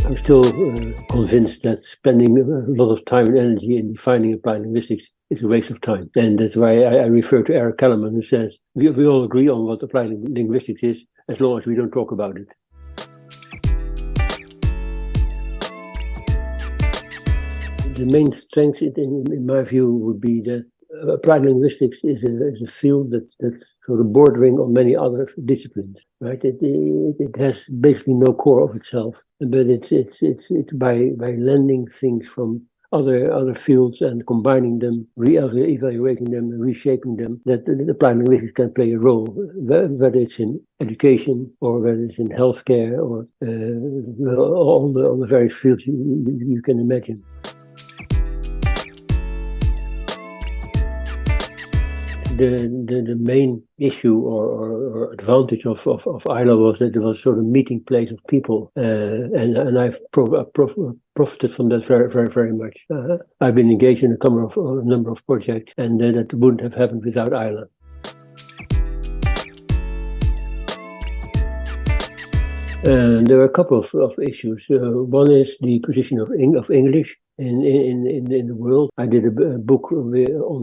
I'm still convinced that spending a lot of time and energy in defining applied linguistics is a waste of time. And that's why I refer to Eric Kellerman, who says we all agree on what applied linguistics is as long as we don't talk about it. The main strength, in my view, would be that applied linguistics is a field that's sort of bordering on many other disciplines, right? It has basically no core of itself, but it's by lending things from other fields and combining them, evaluating them, and reshaping them, that applied linguistics can play a role, whether it's in education or whether it's in healthcare or all the various fields you can imagine. The main issue or advantage of AILA was that it was sort of meeting place of people, and I've profited from that very much. I've been engaged in a number of projects, and that wouldn't have happened without AILA. There are a couple of issues. One is the position of English in the world. I did a book on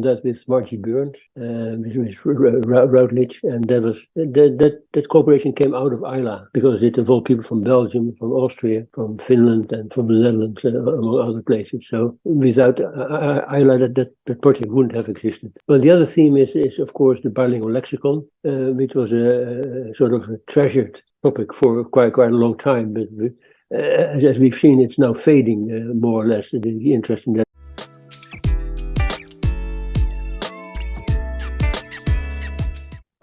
that with Margie Burns, with Routledge, and that cooperation came out of AILA because it involved people from Belgium, from Austria, from Finland, and from the Netherlands, among other places. So without AILA, that project wouldn't have existed. But the other theme is of course the bilingual lexicon, which was a sort of a treasured topic for quite a long time, but as we've seen, it's now fading more or less, the interest in that.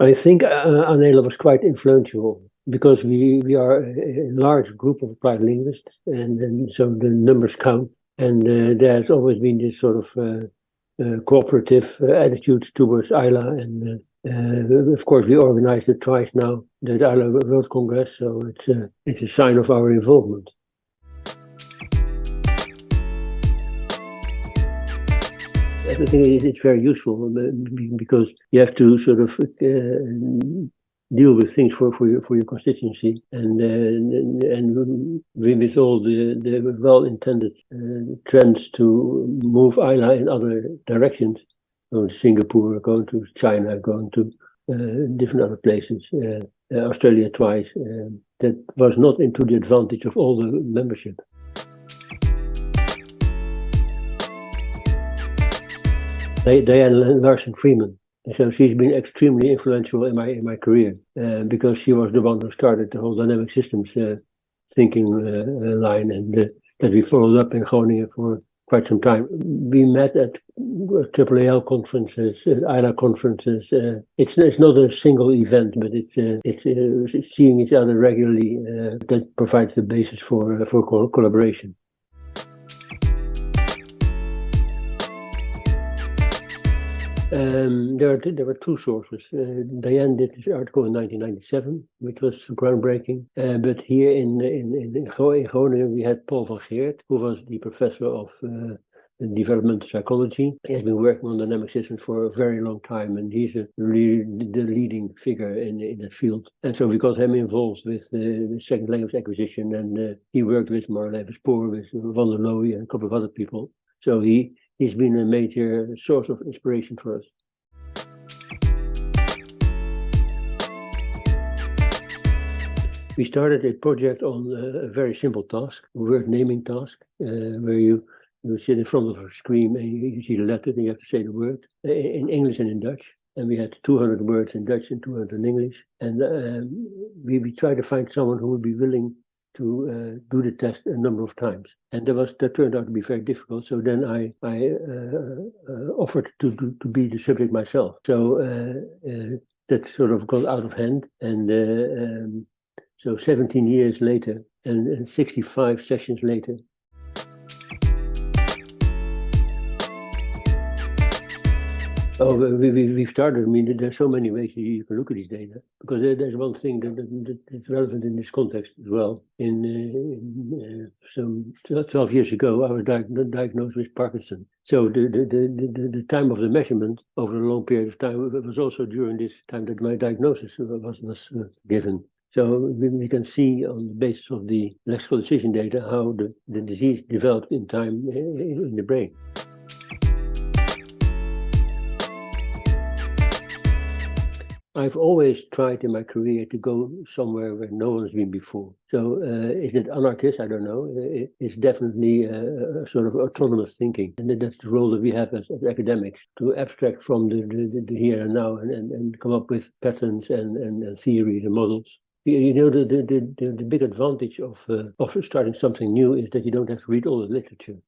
I think AILA was quite influential because we are a large group of applied linguists, and so the numbers count, and there's always been this sort of cooperative attitude towards AILA, and of course, we organized it twice now, the AILA World Congress, so it's a sign of our involvement. I think it's very useful because you have to sort of deal with things for your constituency, and with all the well-intended trends to move AILA in other directions. Going to Singapore, going to China, going to different other places, Australia twice. That was not into the advantage of all the membership. Diane Larsen-Freeman. So she's been extremely influential in my career because she was the one who started the whole dynamic systems thinking line, and that we followed up in Groningen for quite some time. We met at AAL conferences, AILA conferences. It's not a single event, but it's seeing each other regularly that provides the basis for collaboration. There were two sources. Diane did this article in 1997, which was groundbreaking. But here in Groningen, we had Paul van Geert, who was the professor of developmental psychology. He has been working on dynamic systems for a very long time, and he's really the leading figure in that field. And so we got him involved with the second language acquisition, and he worked with Marlijn Spoor, with Van der Looy, and a couple of other people. So he's been a major source of inspiration for us. We started a project on a very simple task, a word naming task, where you sit in front of a screen and you see the letter and you have to say the word in English and in Dutch. And we had 200 words in Dutch and 200 in English. And we tried to find someone who would be willing to do the test a number of times, and that turned out to be very difficult. So then I offered to be the subject myself. So that sort of got out of hand, and so 17 years later and 65 sessions later. Oh, we've started. I mean, there's so many ways you can look at these data, because there's one thing that's relevant in this context as well. Some 12 years ago, I was diagnosed with Parkinson. So the time of the measurement over a long period of time was also during this time that my diagnosis was given. So we can see on the basis of the lexical decision data how the disease developed in time in the brain. I've always tried in my career to go somewhere where no one's been before. So is it anarchist? I don't know. It's definitely a sort of autonomous thinking. And that's the role that we have as academics, to abstract from the here and now and come up with patterns and theories and models. You know, the big advantage of starting something new is that you don't have to read all the literature.